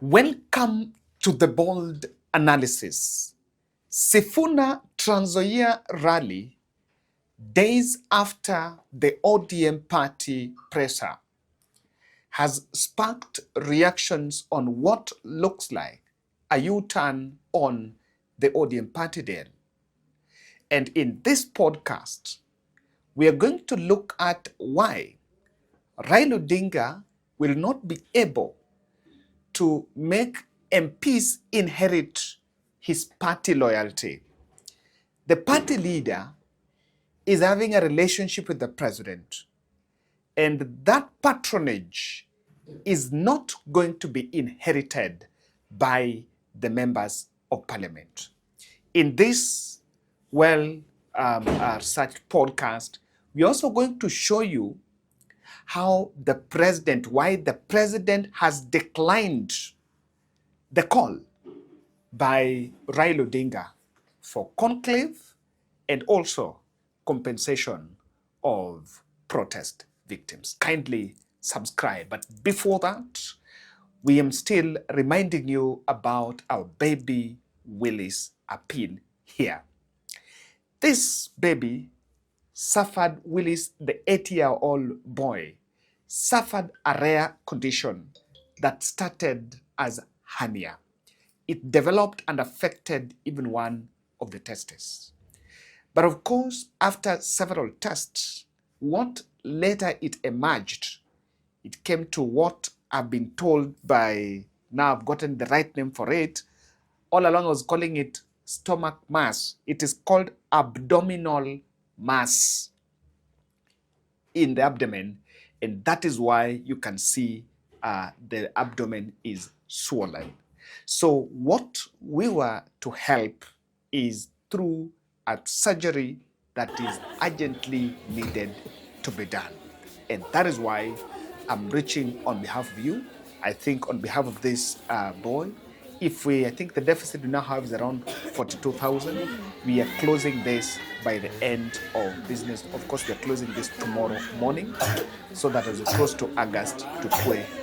Welcome to the bold analysis. Sifuna Nzoia rally, days after the ODM party presser, has sparked reactions on what looks like a U-turn on the ODM party deal. And in this podcast, we are going to look at why Raila Odinga will not be able to make MPs inherit his party loyalty. The party leader is having a relationship with the president, and that patronage is not going to be inherited by the members of parliament. In this research podcast, we're also going to show you why the president has declined the call by Raila Odinga for conclave and also compensation of protest victims. Kindly subscribe. But before that, we am still reminding you about our baby Willis appeal here. This baby suffered, Willis, the 8-year-old boy, suffered a rare condition that started as hernia. It developed and affected even one of the testes. But of course, after several tests, what later it emerged, it came to what I've been told by, now I've gotten the right name for it. All along I was calling it stomach mass. It is called abdominal mass in the abdomen, and that is why you can see the abdomen is swollen. So what we were to help is through a surgery that is urgently needed to be done. And that is why I'm reaching on behalf of you. I think on behalf of this boy, I think the deficit we now have is around 42,000. We are closing this by the end of business. Of course, we are closing this tomorrow morning so that as we close to August,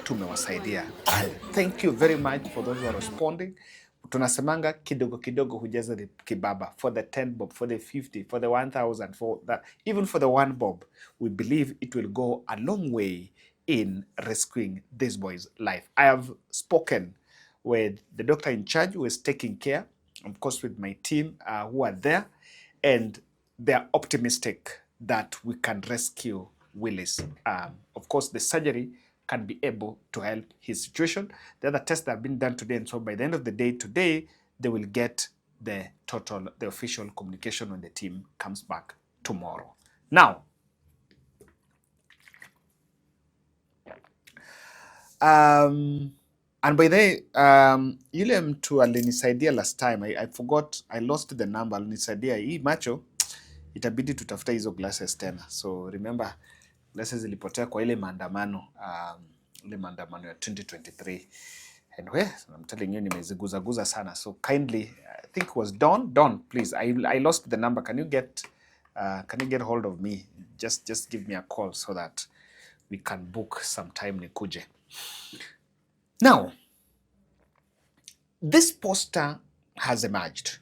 tumewasaidia. Thank you very much for those who are responding. Tunasemanga kidogo kidogo hujaza kibaba, for the 10 bob, for the 50, for the 1,000, for that, even for the 1 bob. We believe it will go a long way in rescuing this boy's life. I have spoken with the doctor in charge who is taking care, of course with my team who are there, and they're optimistic that we can rescue Willis. Of course, the surgery can be able to help his situation. The other tests that have been done today, and so by the end of the day today, they will get the official communication when the team comes back tomorrow. Now, and by the way, yule mtu alinisaidia last time, I forgot, I lost the number. Alinisaidia hii macho, itabidi tutafuta hizo glasses tena. So remember, glasses zilipotea kwa ile maandamano ya 2023. And I'm telling you, nimeziguza sana. So kindly, I think it was Don, please. I lost the number. Can you get hold of me? Just give me a call so that we can book some time nikuje. Now, this poster has emerged.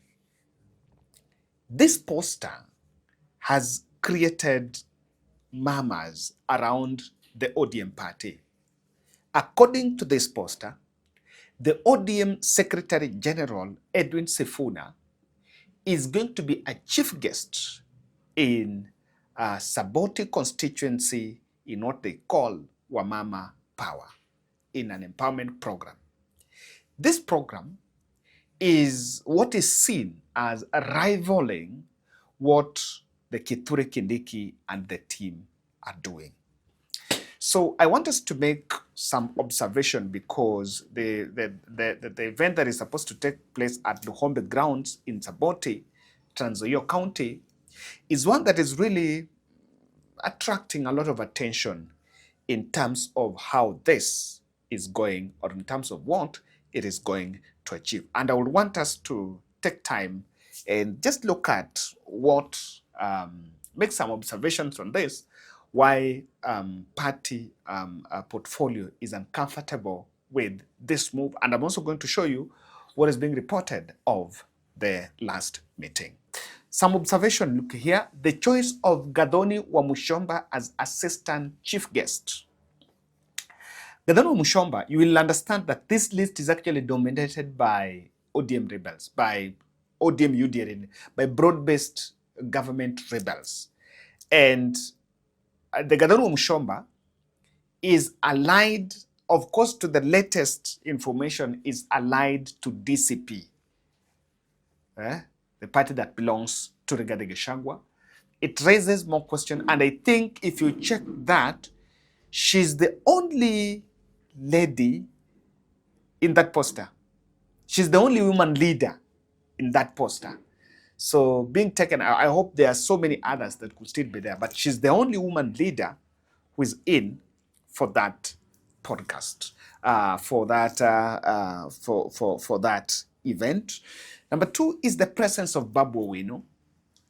This poster has created murmurs around the ODM party. According to this poster, the ODM Secretary General, Edwin Sifuna, is going to be a chief guest in Saboti constituency in what they call Wamama Power, in an empowerment program. This program is what is seen as rivaling what the Kithure Kindiki and the team are doing. So I want us to make some observation, because the event that is supposed to take place at Luhombe grounds in Saboti, Trans Nzoia County, is one that is really attracting a lot of attention in terms of how this is going, or in terms of what it is going to achieve. And I would want us to take time and just look at what, make some observations on this, why party portfolio is uncomfortable with this move, and I'm also going to show you what is being reported of the last meeting. Some observation, look here, the choice of Sifuna-Wamuchomba as assistant chief guest. Sifuna-Wamuchomba, you will understand that this list is actually dominated by ODM rebels, by ODM UDR, by broad-based government rebels. And the Sifuna-Wamuchomba is allied, of course, to the latest information, is allied to DCP, the party that belongs to Rigathi Gachagua. It raises more questions, and I think if you check that, she's the only lady in that poster. She's the only woman leader in that poster. So being taken, I hope there are so many others that could still be there, but she's the only woman leader who is in for that podcast, for that event. Number two is the presence of Babu Owino.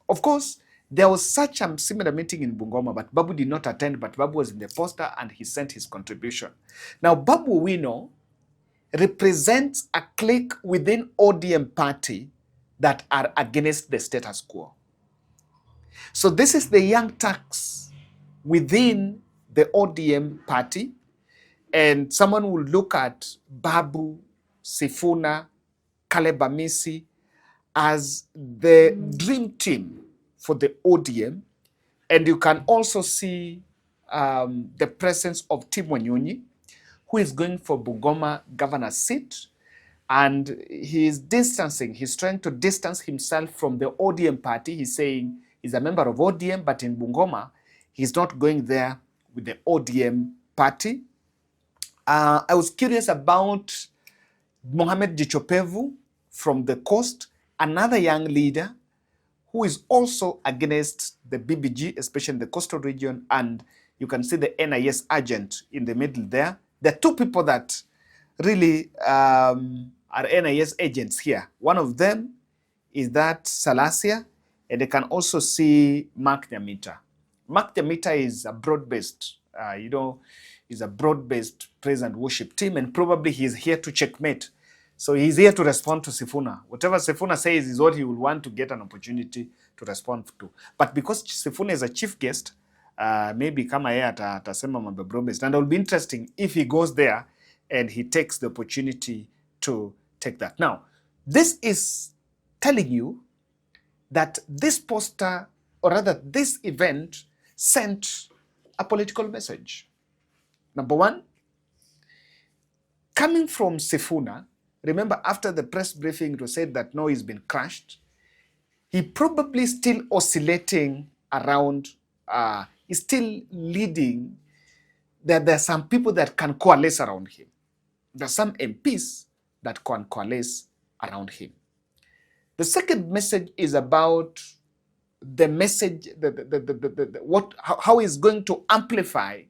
Of course, there was such a similar meeting in Bungoma, but Babu did not attend, but Babu was in the poster and he sent his contribution. Now, Babu Owino represents a clique within ODM party that are against the status quo. So this is the young turks within the ODM party, and someone will look at Babu, Sifuna, Caleb Amisi as the dream team for the ODM. And you can also see the presence of Tim Wanyonyi, who is going for Bungoma governor's seat. And he's trying to distance himself from the ODM party. He's saying he's a member of ODM, but in Bungoma, he's not going there with the ODM party. I was curious about Mohamed Jichopevu from the coast, another young leader who is also against the BBG, especially in the coastal region, and you can see the NIS agent in the middle there. There are two people that really are NIS agents here. One of them is that Salasia, and they can also see Mark Nyamita. Mark Nyamita is a broad-based, is a broad-based praise and worship team, and probably he's here to checkmate. So he's here to respond to Sifuna. Whatever Sifuna says is what he will want to get an opportunity to respond to. But because Sifuna is a chief guest, maybe kama yeye atasema mambo broad-based. And it will be interesting if he goes there and he takes the opportunity to take that. Now, this is telling you that this poster, or rather this event, sent a political message. Number one, coming from Sifuna, remember after the press briefing it was said that no, he's been crushed. He probably still oscillating around, he's still leading. There are some people that can coalesce around him. There are some MPs that can coalesce around him. The second message is about the message, how he's going to amplify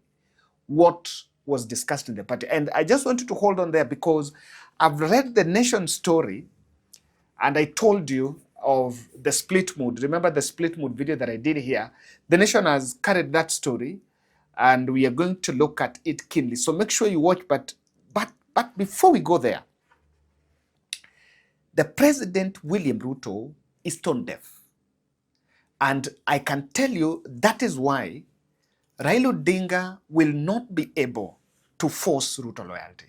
what was discussed in the party. And I just wanted to hold on there because I've read the Nation story and I told you of the split mood. Remember the split mood video that I did here? The Nation has carried that story and we are going to look at it keenly. So make sure you watch, but before we go there, the President William Ruto is tone deaf. And I can tell you that is why Raila Odinga will not be able to force Ruto loyalty.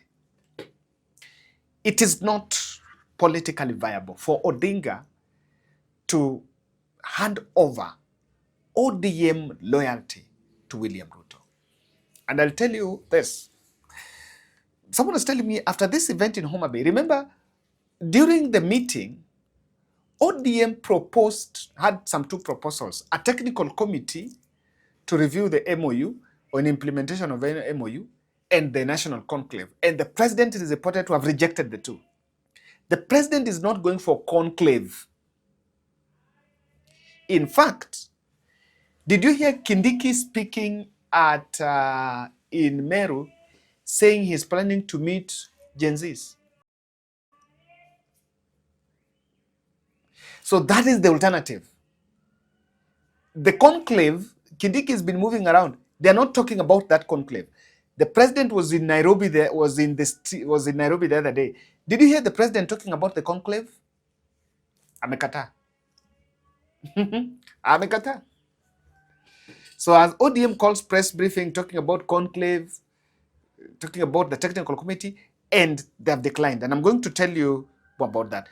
It is not politically viable for Odinga to hand over ODM loyalty to William Ruto. And I'll tell you this. Someone was telling me after this event in Homa Bay, remember, during the meeting, ODM had some two proposals, a technical committee to review the MOU or an implementation of an MOU and the national conclave. And the president is reported to have rejected the two. The president is not going for conclave. In fact, did you hear Kindiki speaking at in Meru saying he's planning to meet Gen Zs? So that is the alternative. The conclave, Kindiki has been moving around. They're not talking about that conclave. The president was in Nairobi. Was in Nairobi the other day. Did you hear the president talking about the conclave? Amekata. Amekata. So as ODM calls press briefing talking about conclave, talking about the technical committee, and they have declined. And I'm going to tell you about that.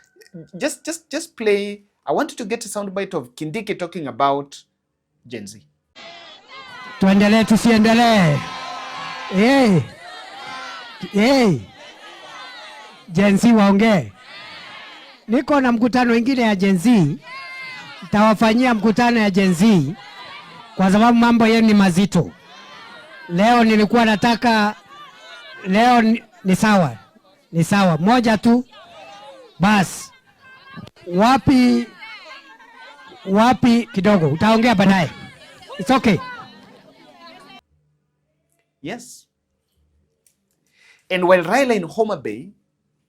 Just play. I want you to get a soundbite of Kindiki talking about Gen Z. Tuendelee tusiendelee? Gen Z waongee. Niko na mkutano ingine ya Gen Z. Nitawafanyia mkutano ya Gen Z kwa sababu mambo yenu ni mazito. Leo nilikuwa nataka, leo ni sawa. Ni sawa. Moja tu. Bas. Wapi kidogo. Utaongea baadaye. It's okay. Yes. And while Raila in Homa Bay,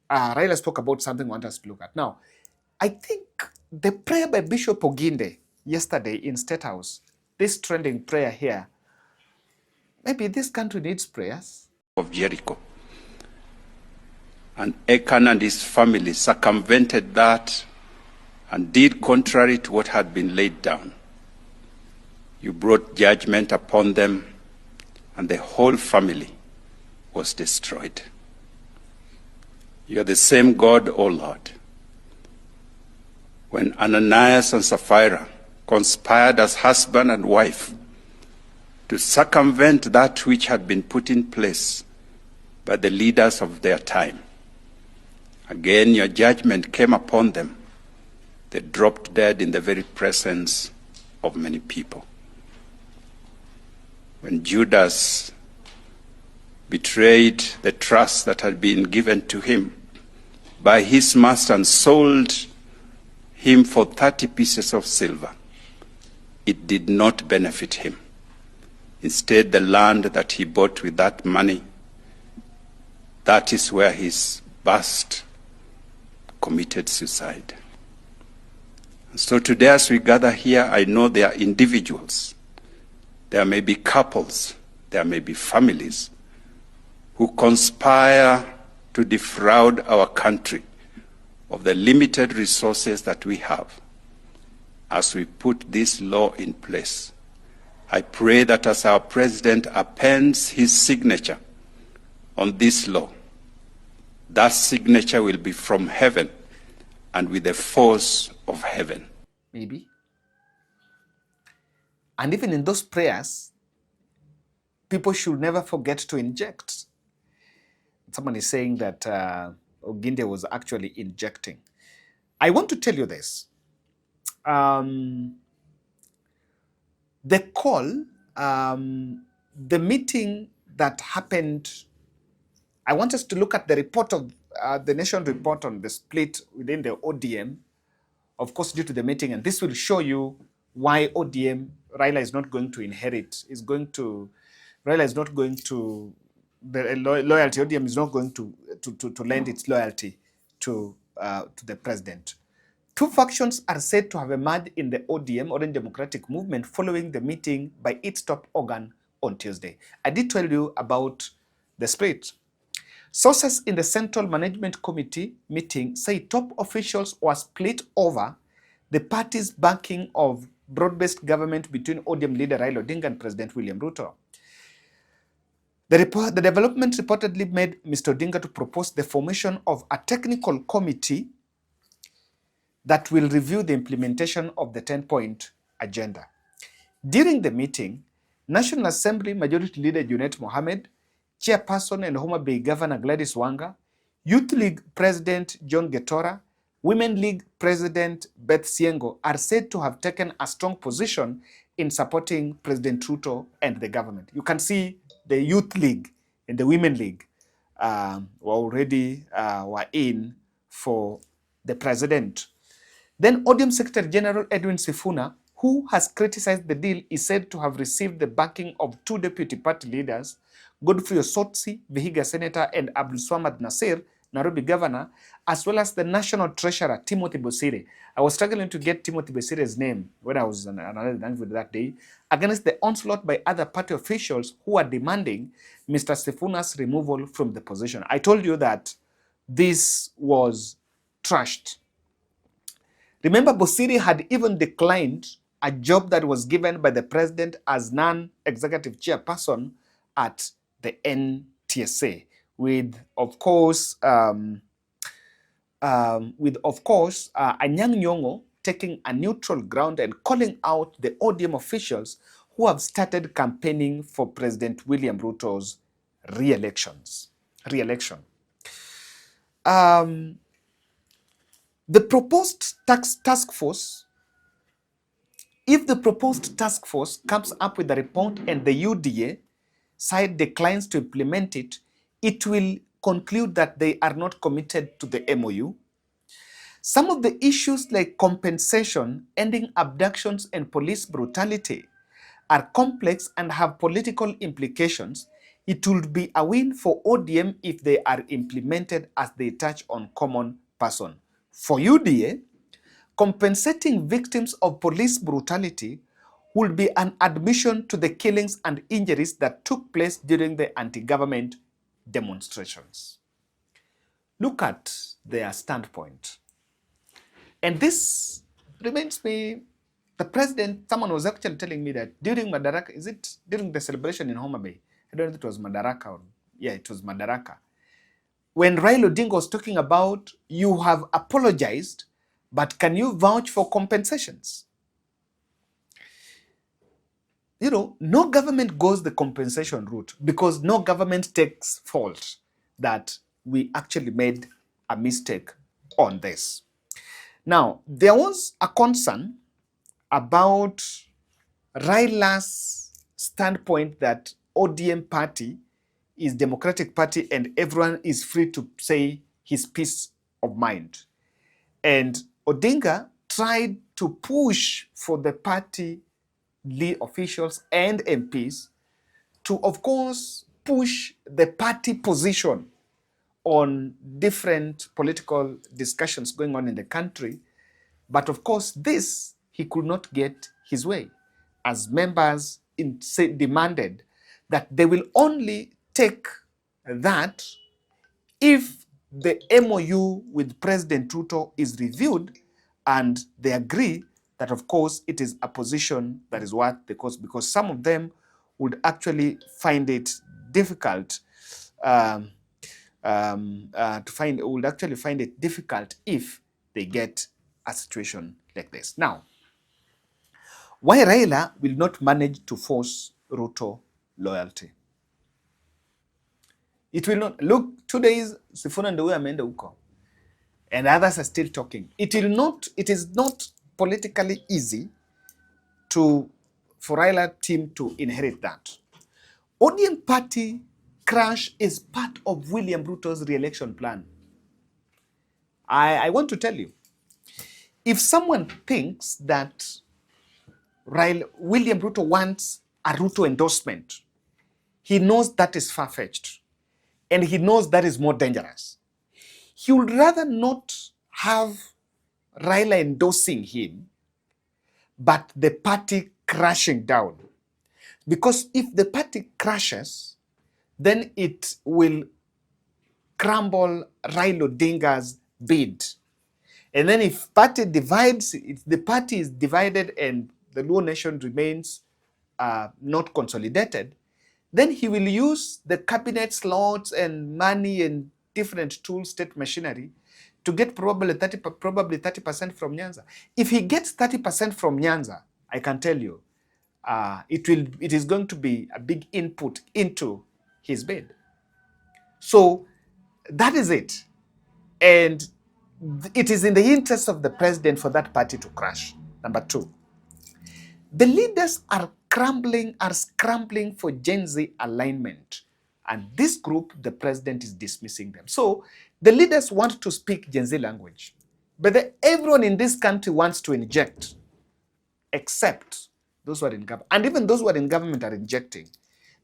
Raila spoke about something I want us to look at. Now, I think the prayer by Bishop Oginde yesterday in State House, this trending prayer here, maybe this country needs prayers. Of Jericho. And Achan and his family circumvented that and did contrary to what had been laid down. You brought judgment upon them, and the whole family was destroyed. You are the same God, O Lord. When Ananias and Sapphira conspired as husband and wife to circumvent that which had been put in place by the leaders of their time, again your judgment came upon them. They dropped dead in the very presence of many people. When Judas betrayed the trust that had been given to him by his master and sold him for 30 pieces of silver, it did not benefit him. Instead, the land that he bought with that money, that is where his bust committed suicide. And so today as we gather here, I know there are individuals, there may be couples, there may be families who conspire to defraud our country of the limited resources that we have. As we put this law in place, I pray that as our president appends his signature on this law, that signature will be from heaven and with the force of heaven. Maybe. And even in those prayers, people should never forget to inject. Someone is saying that Oginde was actually injecting. I want to tell you this. The call, the meeting that happened, I want us to look at the report of the Nation report on the split within the ODM, of course, due to the meeting, and this will show you why ODM, Raila is not going to inherit, Raila is not going to, the loyalty, ODM is not going to lend its loyalty to the president. Two factions are said to have emerged in the ODM, Orange Democratic Movement, following the meeting by its top organ on Tuesday. I did tell you about the split. Sources in the Central Management Committee meeting say top officials were split over the party's backing of broad-based government between ODM leader Raila Odinga and President William Ruto. The development reportedly made Mr. Odinga to propose the formation of a technical committee that will review the implementation of the 10-point agenda. During the meeting, National Assembly Majority Leader Junet Mohamed, Chairperson and Homa Bay Governor Gladys Wanga, Youth League President John Getora, Women League President Beth Siengo are said to have taken a strong position in supporting President Ruto and the government. You can see the Youth League and the Women League were in for the president. Then ODM Secretary General Edwin Sifuna, who has criticized the deal, is said to have received the backing of two deputy party leaders, Godfrey Osotsi, Vihiga Senator, and Abdulswamad Nasir, Nairobi governor, as well as the national treasurer, Timothy Bosire. I was struggling to get Timothy Bosire's name when I was on another language that day, against the onslaught by other party officials who are demanding Mr. Sifuna's removal from the position. I told you that this was trashed. Remember, Bosire had even declined a job that was given by the president as non-executive chairperson at the NTSA, with, of course, Anyang' Nyong'o taking a neutral ground and calling out the ODM officials who have started campaigning for President William Ruto's re-election. The proposed task force, if the proposed task force comes up with a report and the UDA side declines to implement it, it will conclude that they are not committed to the MOU. Some of the issues like compensation, ending abductions, and police brutality are complex and have political implications. It would be a win for ODM if they are implemented as they touch on common person. For UDA, compensating victims of police brutality would be an admission to the killings and injuries that took place during the anti-government demonstrations. Look at their standpoint. And this reminds me, the president, someone was actually telling me that during Madaraka, is it during the celebration in Homa Bay? I don't know if it was Madaraka or, yeah, it was Madaraka. When Raila Odinga was talking about, you have apologized, but can you vouch for compensations? You know, no government goes the compensation route because no government takes fault that we actually made a mistake on this. Now, there was a concern about Raila's standpoint that ODM party is Democratic Party and everyone is free to say his peace of mind. And Odinga tried to push for the party lead officials and MPs to, of course, push the party position on different political discussions going on in the country. But of course, this he could not get his way, as members demanded that they will only take that if the MOU with President Ruto is reviewed and they agree that, of course, it is a position that is worth the cost, because some of them would actually find it difficult would actually find it difficult if they get a situation like this. Now, why Raila will not manage to force Ruto loyalty? It will not. Look, 2 days, Sifuna-Wamuchomba ameenda huko, and others are still talking. It is not politically easy for Raila team to inherit that. ODM party crash is part of William Ruto's re-election plan. I want to tell you, if someone thinks that William Ruto wants a Ruto endorsement, he knows that is far-fetched, and he knows that is more dangerous. He would rather not have Raila endorsing him, but the party crashing down. Because if the party crashes, then it will crumble Raila Odinga's bid. And then if party divides, if the party is divided and the Luo nation remains not consolidated, then he will use the cabinet slots and money and different tools, state machinery, to get probably 30% from Nyanza. If he gets 30% from Nyanza, I can tell you, it is going to be a big input into his bid. So that is it. And it is in the interest of the president for that party to crash. Number two, the leaders are scrambling for Gen Z alignment. And this group, the president is dismissing them. So the leaders want to speak Gen Z language. But everyone in this country wants to inject, except those who are in government. And even those who are in government are injecting.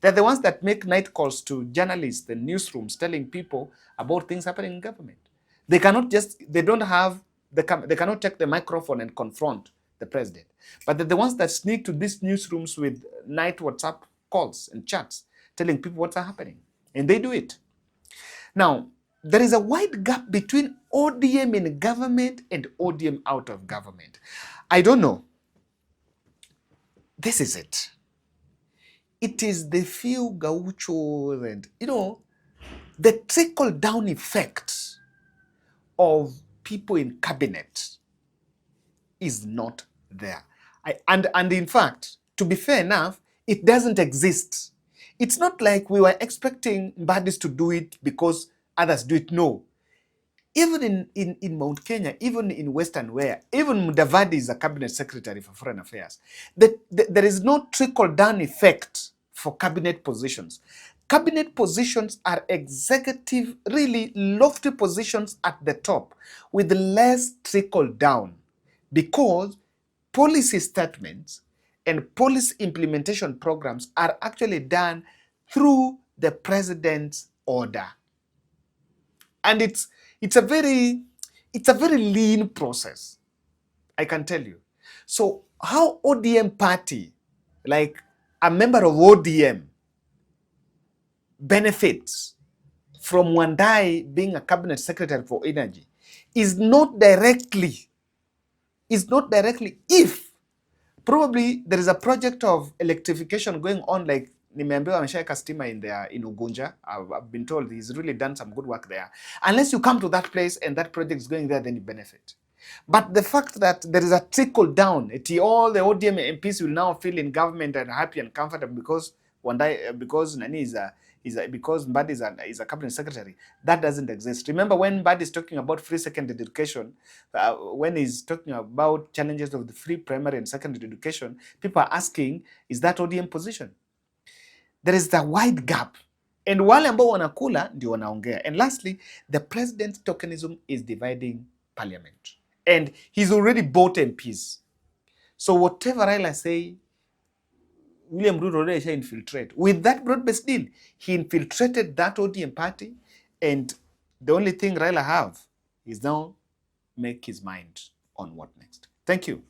They're the ones that make night calls to journalists and newsrooms telling people about things happening in government. They cannot they don't have, they cannot take the microphone and confront the president. But they're the ones that sneak to these newsrooms with night WhatsApp calls and chats telling people what's happening. And they do it. Now, there is a wide gap between ODM in government and ODM out of government. I don't know. This is it. It is the few gauchos and, the trickle-down effect of people in cabinet is not there. And in fact, to be fair enough, it doesn't exist. It's not like we were expecting Mbadis to do it because others do it. No. Even in Mount Kenya, even in Western Ware, even Mudavadi is a cabinet secretary for foreign affairs. There is no trickle-down effect for cabinet positions. Cabinet positions are executive, really lofty positions at the top with less trickle-down, because policy statements and policy implementation programs are actually done through the president's order. And it's a very lean process, I can tell you. So how ODM party, like a member of ODM, benefits from Wandai being a cabinet secretary for energy is not directly if probably there is a project of electrification going on, like nimeambiwa ameshaweka stima in Ugunja. I've been told he's really done some good work there. Unless you come to that place and that project is going there, then you benefit. But the fact that there is a trickle down, all the ODM MPs will now feel in government and happy and comfortable because Nani because Mbadi is a cabinet secretary, that doesn't exist. Remember when Mbadi is talking about free secondary education, when he's talking about challenges of the free primary and secondary education, people are asking, is that ODM position? There is a wide gap. And wale ambao wanakula ndio wanaongea. And lastly, the president's tokenism is dividing parliament. And he's already bought MPs. So whatever Raila say, William Ruto already infiltrate. With that broad-based deal, he infiltrated that ODM party, and the only thing Raila have is now make his mind on what next. Thank you.